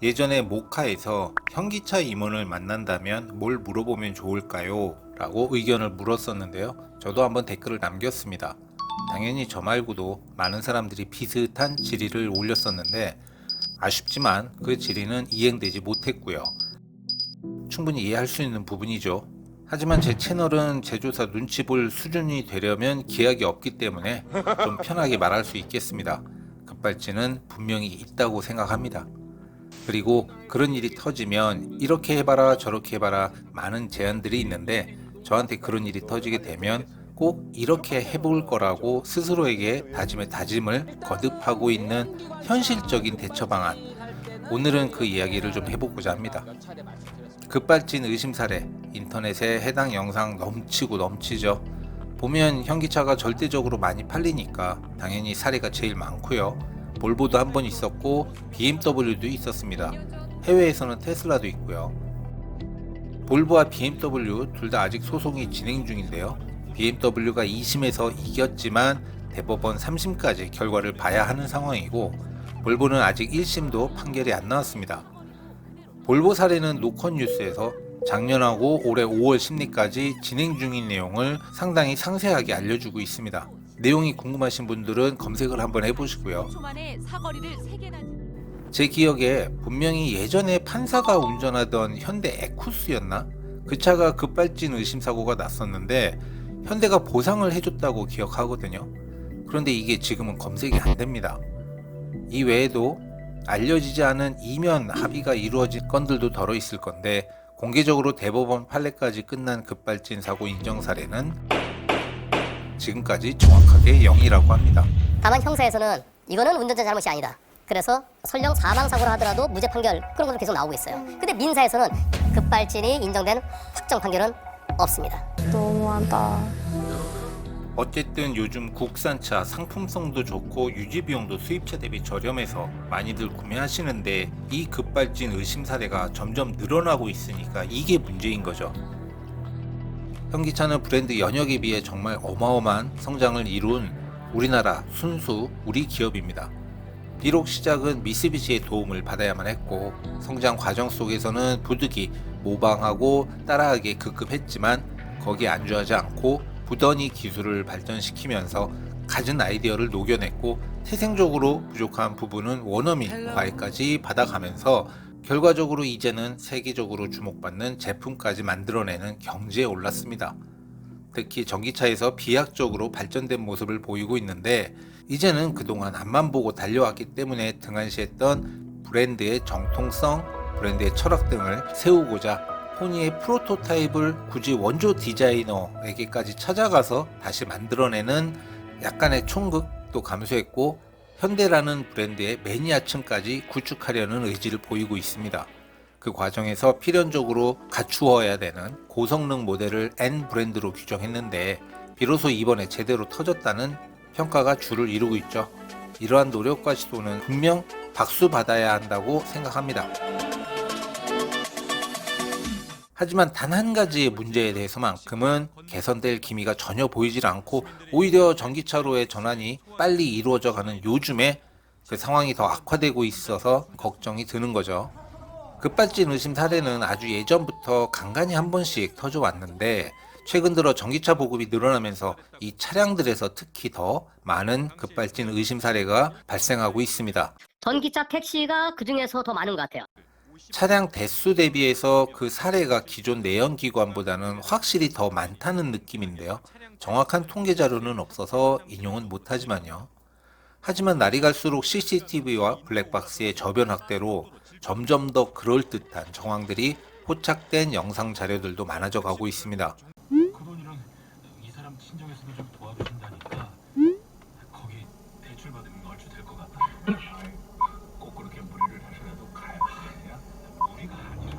예전에 모카에서 현기차 임원을 만난다면 뭘 물어보면 좋을까요? 라고 의견을 물었었는데요. 저도 한번 댓글을 남겼습니다. 당연히 저 말고도 많은 사람들이 비슷한 질의를 올렸었는데 아쉽지만 그 질의는 이행되지 못했고요. 충분히 이해할 수 있는 부분이죠. 하지만 제 채널은 제조사 눈치 볼 수준이 되려면 기약이 없기 때문에 좀 편하게 말할 수 있겠습니다. 급발진은 분명히 있다고 생각합니다. 그리고 그런 일이 터지면 이렇게 해봐라 저렇게 해봐라 많은 제안들이 있는데 저한테 그런 일이 터지게 되면 꼭 이렇게 해볼 거라고 스스로에게 다짐에 다짐을 거듭하고 있는 현실적인 대처 방안, 오늘은 그 이야기를 좀 해보고자 합니다. 급발진 의심 사례, 인터넷에 해당 영상 넘치고 넘치죠. 보면 현기차가 절대적으로 많이 팔리니까 당연히 사례가 제일 많고요. 볼보도 한 번 있었고 BMW도 있었습니다. 해외에서는 테슬라도 있고요. 볼보와 BMW 둘 다 아직 소송이 진행 중인데요. BMW가 2심에서 이겼지만 대법원 3심까지 결과를 봐야 하는 상황이고, 볼보는 아직 1심도 판결이 안 나왔습니다. 볼보 사례는 노컷뉴스에서 작년하고 올해 5월 심리까지 진행 중인 내용을 상당히 상세하게 알려주고 있습니다. 내용이 궁금하신 분들은 검색을 한번 해보시고요. 제 기억에 분명히 예전에 판사가 운전하던 현대 에쿠스였나? 그 차가 급발진 의심 사고가 났었는데 현대가 보상을 해줬다고 기억하거든요. 그런데 이게 지금은 검색이 안 됩니다. 이 외에도 알려지지 않은 이면 합의가 이루어진 건들도 덜어 있을 건데, 공개적으로 대법원 판례까지 끝난 급발진 사고 인정 사례는 지금까지 정확하게 0이라고 합니다. 다만 형사에서는 이거는 운전자 잘못이 아니다. 그래서 설령 사망사고를 하더라도 무죄 판결, 그런 것도 계속 나오고 있어요. 근데 민사에서는 급발진이 인정된 확정 판결은 없습니다. 너무하다. 어쨌든 요즘 국산차 상품성도 좋고 유지비용도 수입차 대비 저렴해서 많이들 구매하시는데 이 급발진 의심 사례가 점점 늘어나고 있으니까 이게 문제인 거죠. 현기차는 브랜드 연역에 비해 정말 어마어마한 성장을 이룬 우리나라 순수 우리 기업입니다. 비록 시작은 미쓰비시의 도움을 받아야만 했고 성장 과정 속에서는 부득이 모방하고 따라하기에 급급했지만 거기에 안주하지 않고 부단히 기술을 발전시키면서 가진 아이디어를 녹여냈고 태생적으로 부족한 부분은 원어민 과외까지 받아가면서 결과적으로 이제는 세계적으로 주목받는 제품까지 만들어내는 경지에 올랐습니다. 특히 전기차에서 비약적으로 발전된 모습을 보이고 있는데, 이제는 그동안 앞만 보고 달려왔기 때문에 등한시했던 브랜드의 정통성, 브랜드의 철학 등을 세우고자 포니의 프로토타입을 굳이 원조 디자이너에게까지 찾아가서 다시 만들어내는 약간의 촌극도 감수했고, 현대라는 브랜드의 매니아층까지 구축하려는 의지를 보이고 있습니다. 그 과정에서 필연적으로 갖추어야 되는 고성능 모델을 N 브랜드로 규정했는데 비로소 이번에 제대로 터졌다는 평가가 주를 이루고 있죠. 이러한 노력과 시도는 분명 박수 받아야 한다고 생각합니다. 하지만 단 한 가지의 문제에 대해서만큼은 개선될 기미가 전혀 보이질 않고, 오히려 전기차로의 전환이 빨리 이루어져 가는 요즘에 그 상황이 더 악화되고 있어서 걱정이 드는 거죠. 급발진 의심 사례는 아주 예전부터 간간히 한 번씩 터져왔는데 최근 들어 전기차 보급이 늘어나면서 이 차량들에서 특히 더 많은 급발진 의심 사례가 발생하고 있습니다. 전기차 택시가 그중에서 더 많은 것 같아요. 차량 대수 대비해서 그 사례가 기존 내연기관보다는 확실히 더 많다는 느낌인데요. 정확한 통계 자료는 없어서 인용은 못하지만요. 하지만 날이 갈수록 CCTV와 블랙박스의 저변 확대로 점점 더 그럴듯한 정황들이 포착된 영상 자료들도 많아져 가고 있습니다. 그분이랑 이 사람 친정에서도 좀 도와주신다니까 거기 대출 받으면 얼추 될 것 같아. 꼭 그렇게 무리를 하셔도 가야 무리가 아니라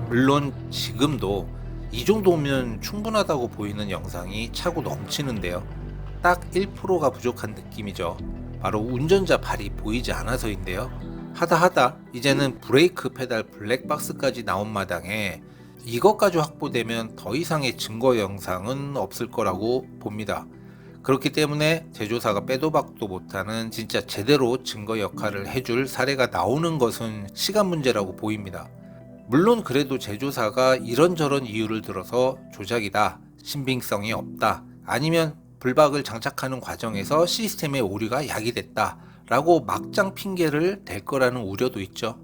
물론 지금도 이 정도면 충분하다고 보이는 영상이 차고 넘치는데요. 딱 1%가 부족한 느낌이죠. 바로 운전자 발이 보이지 않아서인데요. 하다 이제는 브레이크 페달 블랙박스까지 나온 마당에 이것까지 확보되면 더 이상의 증거 영상은 없을 거라고 봅니다. 그렇기 때문에 제조사가 빼도 박도 못하는 진짜 제대로 증거 역할을 해줄 사례가 나오는 것은 시간 문제라고 보입니다. 물론 그래도 제조사가 이런저런 이유를 들어서 조작이다, 신빙성이 없다, 아니면 불박을 장착하는 과정에서 시스템의 오류가 야기됐다 라고 막장 핑계를 댈 거라는 우려도 있죠.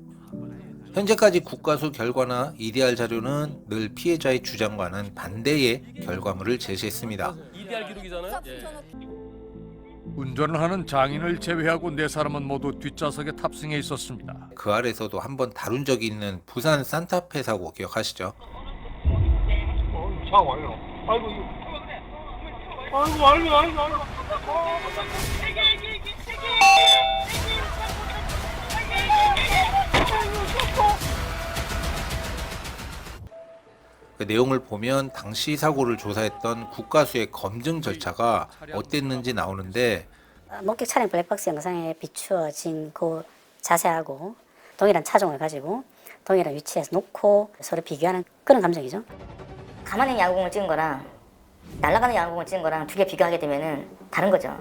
현재까지 국가수 결과나 EDR 자료는 늘 피해자의 주장과는 반대의 결과물을 제시했습니다. EDR 기록이잖아요. 운전을 하는 장인을 제외하고 네 사람은 모두 뒷좌석에 탑승해 있었습니다. 그 아래서도 한번 다룬 적이 있는 부산 산타페 사고 기억하시죠? 차 와요. 아이고. 그 내용을 보면 당시 사고를 조사했던 국가수의 검증 절차가 어땠는지 나오는데 목격 촬영 블랙박스 영상에 비추어진 그 자세하고 동일한 차종을 가지고 동일한 위치에서 놓고 서로 비교하는 그런 감정이죠. 가만히 있는 야구공을 찍은 거랑 날아가는 야구공을 찍은 거랑 두 개 비교하게 되면은 다른 거죠.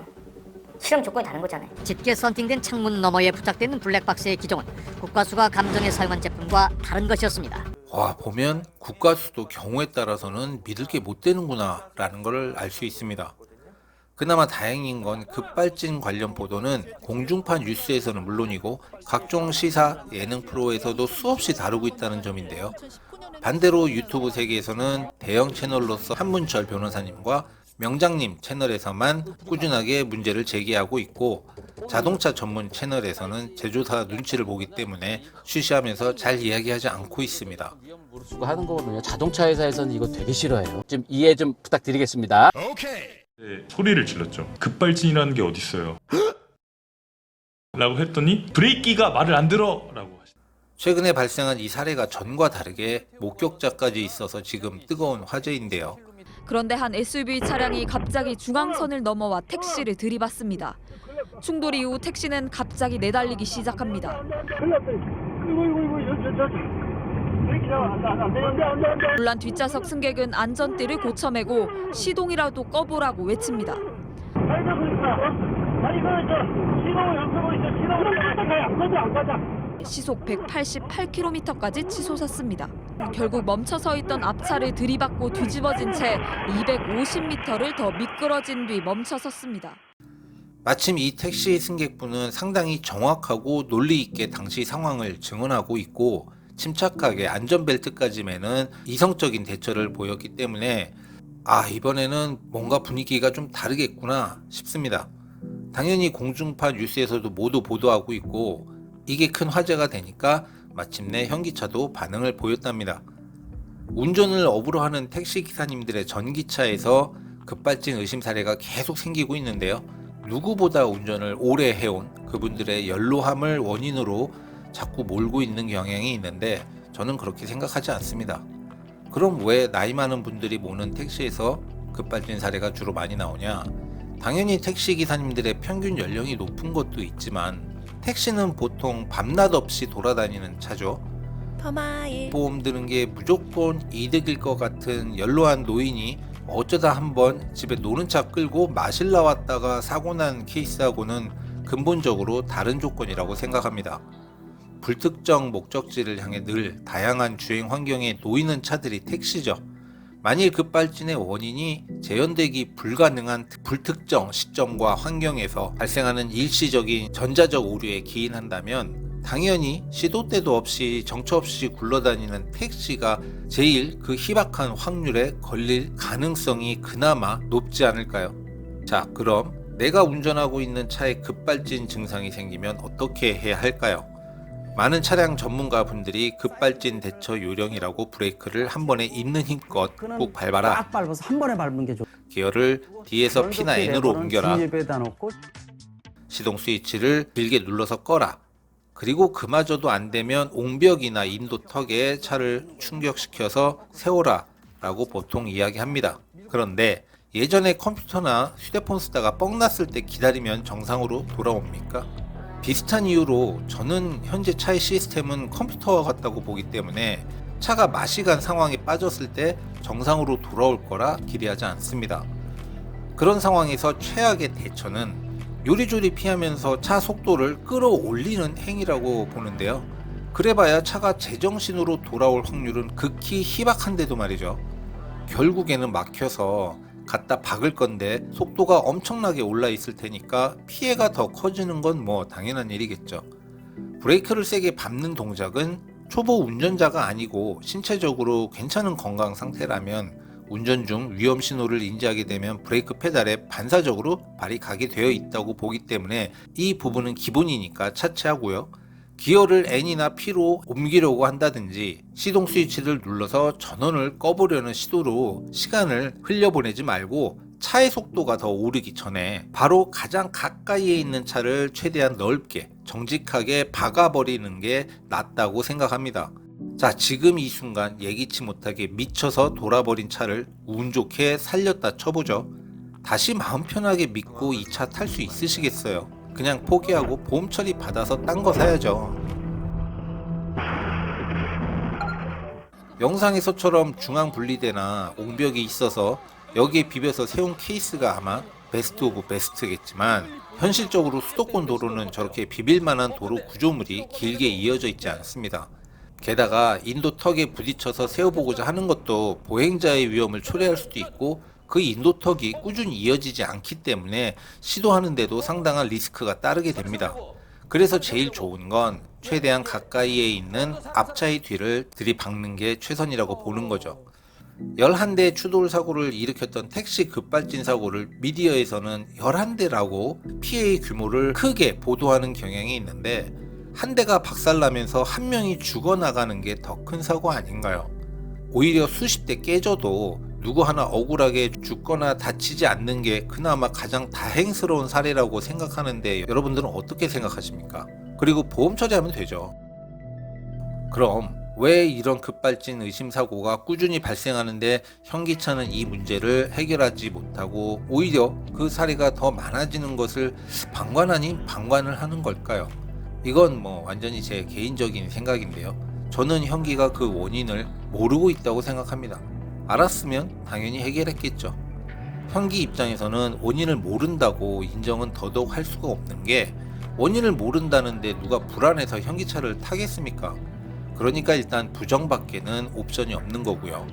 실험 조건이 다른 거잖아요. 짙게 썬팅된 창문 너머에 부착되는 블랙박스의 기종은 국가수가 감정에 사용한 제품과 다른 것이었습니다. 와, 보면 국가수도 경우에 따라서는 믿을 게 못 되는구나 라는 걸 알 수 있습니다. 그나마 다행인 건 급발진 관련 보도는 공중파 뉴스에서는 물론이고 각종 시사 예능 프로에서도 수없이 다루고 있다는 점인데요. 반대로 유튜브 세계에서는 대형 채널로서 한문철 변호사님과 명장님 채널에서만 꾸준하게 문제를 제기하고 있고 자동차 전문 채널에서는 제조사 눈치를 보기 때문에 쉬쉬하면서 잘 이야기하지 않고 있습니다. 무릅쓰고 하는 거거든요. 자동차 회사에서는 이거 되게 싫어해요. 좀 이해 좀 부탁드리겠습니다. 네, 소리를 질렀죠. 급발진이라는 게 어딨어요? 라고 했더니 브레이키가 말을 안 들어! 라고 하시더라고요. 최근에 발생한 이 사례가 전과 다르게 목격자까지 있어서 지금 뜨거운 화제인데요. 그런데 한 SUV 차량이 갑자기 중앙선을 넘어와 택시를 들이받습니다. 충돌 이후 택시는 갑자기 내달리기 시작합니다. 놀란 뒷좌석 승객은 안전띠를 고쳐매고 시동이라도 꺼보라고 외칩니다. 시속 188km까지 치솟았습니다. 결국 멈춰서 있던 앞차를 들이받고 뒤집어진 채 250m를 더 미끄러진 뒤 멈춰섰습니다. 마침 이 택시 승객분은 상당히 정확하고 논리 있게 당시 상황을 증언하고 있고 침착하게 안전벨트까지 매는 이성적인 대처를 보였기 때문에 이번에는 뭔가 분위기가 좀 다르겠구나 싶습니다. 당연히 공중파 뉴스에서도 모두 보도하고 있고 이게 큰 화제가 되니까 마침내 현기차도 반응을 보였답니다. 운전을 업으로 하는 택시기사님들의 전기차에서 급발진 의심 사례가 계속 생기고 있는데요. 누구보다 운전을 오래 해온 그분들의 연로함을 원인으로 자꾸 몰고 있는 경향이 있는데 저는 그렇게 생각하지 않습니다. 그럼 왜 나이 많은 분들이 모는 택시에서 급발진 사례가 주로 많이 나오냐? 당연히 택시기사님들의 평균 연령이 높은 것도 있지만 택시는 보통 밤낮 없이 돌아다니는 차죠. 보험 드는 게 무조건 이득일 것 같은 연로한 노인이 어쩌다 한번 집에 노는 차 끌고 마실라 왔다가 사고 난 케이스하고는 근본적으로 다른 조건이라고 생각합니다. 불특정 목적지를 향해 늘 다양한 주행 환경에 놓이는 차들이 택시죠. 만일 급발진의 원인이 재현되기 불가능한 불특정 시점과 환경에서 발생하는 일시적인 전자적 오류에 기인한다면 당연히 시도 때도 없이 정처 없이 굴러다니는 택시가 제일 그 희박한 확률에 걸릴 가능성이 그나마 높지 않을까요? 자, 그럼 내가 운전하고 있는 차에 급발진 증상이 생기면 어떻게 해야 할까요? 많은 차량 전문가 분들이 급발진 대처 요령이라고 브레이크를 한 번에 있는 힘껏 꾹 밟아라. 딱 밟아서 한 번에 밟는 게 좋아. 기어를 D에서 P나 N으로 옮겨라. G에다 놓고 시동 스위치를 길게 눌러서 꺼라. 그리고 그마저도 안 되면 옹벽이나 인도턱에 차를 충격시켜서 세워라 라고 보통 이야기합니다. 그런데 예전에 컴퓨터나 휴대폰 쓰다가 뻥 났을 때 기다리면 정상으로 돌아옵니까? 비슷한 이유로 저는 현재 차의 시스템은 컴퓨터와 같다고 보기 때문에 차가 맛이 간 상황에 빠졌을 때 정상으로 돌아올 거라 기대하지 않습니다. 그런 상황에서 최악의 대처는 요리조리 피하면서 차 속도를 끌어올리는 행위라고 보는데요. 그래봐야 차가 제정신으로 돌아올 확률은 극히 희박한데도 말이죠. 결국에는 막혀서 갖다 박을 건데 속도가 엄청나게 올라 있을 테니까 피해가 더 커지는 건 뭐 당연한 일이겠죠. 브레이크를 세게 밟는 동작은 초보 운전자가 아니고 신체적으로 괜찮은 건강 상태라면 운전 중 위험 신호를 인지하게 되면 브레이크 페달에 반사적으로 발이 가게 되어 있다고 보기 때문에 이 부분은 기본이니까 차치하고요. 기어를 N이나 P로 옮기려고 한다든지 시동 스위치를 눌러서 전원을 꺼보려는 시도로 시간을 흘려보내지 말고 차의 속도가 더 오르기 전에 바로 가장 가까이에 있는 차를 최대한 넓게 정직하게 박아버리는 게 낫다고 생각합니다. 자, 지금 이 순간 예기치 못하게 미쳐서 돌아버린 차를 운 좋게 살렸다 쳐보죠. 다시 마음 편하게 믿고 이 차 탈 수 있으시겠어요? 그냥 포기하고 보험 처리 받아서 딴 거 사야죠. 영상에서처럼 중앙 분리대나 옹벽이 있어서 여기에 비벼서 세운 케이스가 아마 베스트 오브 베스트겠지만 현실적으로 수도권 도로는 저렇게 비빌만한 도로 구조물이 길게 이어져 있지 않습니다. 게다가 인도 턱에 부딪혀서 세워보고자 하는 것도 보행자의 위험을 초래할 수도 있고 그 인도턱이 꾸준히 이어지지 않기 때문에 시도하는데도 상당한 리스크가 따르게 됩니다. 그래서 제일 좋은 건 최대한 가까이에 있는 앞차의 뒤를 들이박는 게 최선이라고 보는 거죠. 11대 추돌 사고를 일으켰던 택시 급발진 사고를 미디어에서는 11대라고 피해의 규모를 크게 보도하는 경향이 있는데 한 대가 박살나면서 한 명이 죽어나가는 게 더 큰 사고 아닌가요? 오히려 수십 대 깨져도 누구 하나 억울하게 죽거나 다치지 않는 게 그나마 가장 다행스러운 사례라고 생각하는데 여러분들은 어떻게 생각하십니까? 그리고 보험 처리하면 되죠. 그럼 왜 이런 급발진 의심사고가 꾸준히 발생하는데 현기차는 이 문제를 해결하지 못하고 오히려 그 사례가 더 많아지는 것을 방관 아닌 방관을 하는 걸까요? 이건 뭐 완전히 제 개인적인 생각인데요. 저는 현기가 그 원인을 모르고 있다고 생각합니다. 알았으면 당연히 해결했겠죠. 현기 입장에서는 원인을 모른다고 인정은 더더욱 할 수가 없는 게 원인을 모른다는데 누가 불안해서 현기차를 타겠습니까? 그러니까 일단 부정밖에는 옵션이 없는 거고요.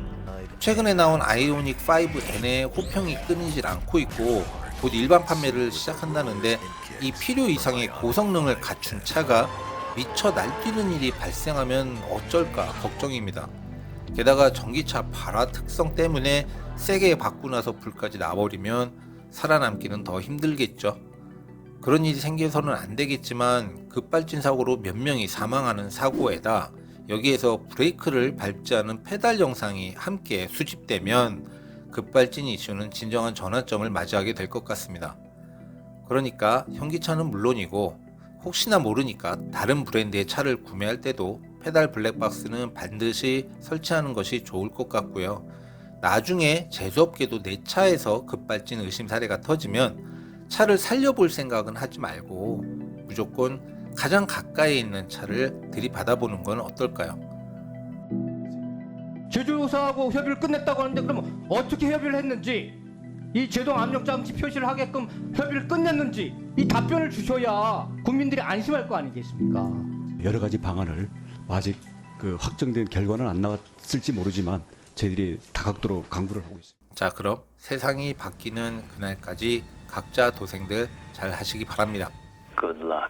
최근에 나온 아이오닉 5N의 호평이 끊이질 않고 있고 곧 일반 판매를 시작한다는데 이 필요 이상의 고성능을 갖춘 차가 미쳐 날뛰는 일이 발생하면 어쩔까 걱정입니다. 게다가 전기차 발화 특성 때문에 세게 받고 나서 불까지 나버리면 살아남기는 더 힘들겠죠. 그런 일이 생겨서는 안 되겠지만 급발진 사고로 몇 명이 사망하는 사고에다 여기에서 브레이크를 밟지 않은 페달 영상이 함께 수집되면 급발진 이슈는 진정한 전환점을 맞이하게 될 것 같습니다. 그러니까 현기차는 물론이고 혹시나 모르니까 다른 브랜드의 차를 구매할 때도 페달 블랙박스는 반드시 설치하는 것이 좋을 것 같고요. 나중에 재수없게도 내 차에서 급발진 의심 사례가 터지면 차를 살려볼 생각은 하지 말고 무조건 가장 가까이 있는 차를 들이받아보는 건 어떨까요? 제조사하고 협의를 끝냈다고 하는데 그러면 어떻게 협의를 했는지 이 제동 압력 장치 표시를 하게끔 협의를 끝냈는지 이 답변을 주셔야 국민들이 안심할 거 아니겠습니까? 여러 가지 방안을 아직 그 확정된 결과는 안 나왔을지 모르지만 저희들이 다각도로 강구를 하고 있습니다. 자, 그럼 세상이 바뀌는 그날까지 각자 도생들 잘 하시기 바랍니다. Good luck.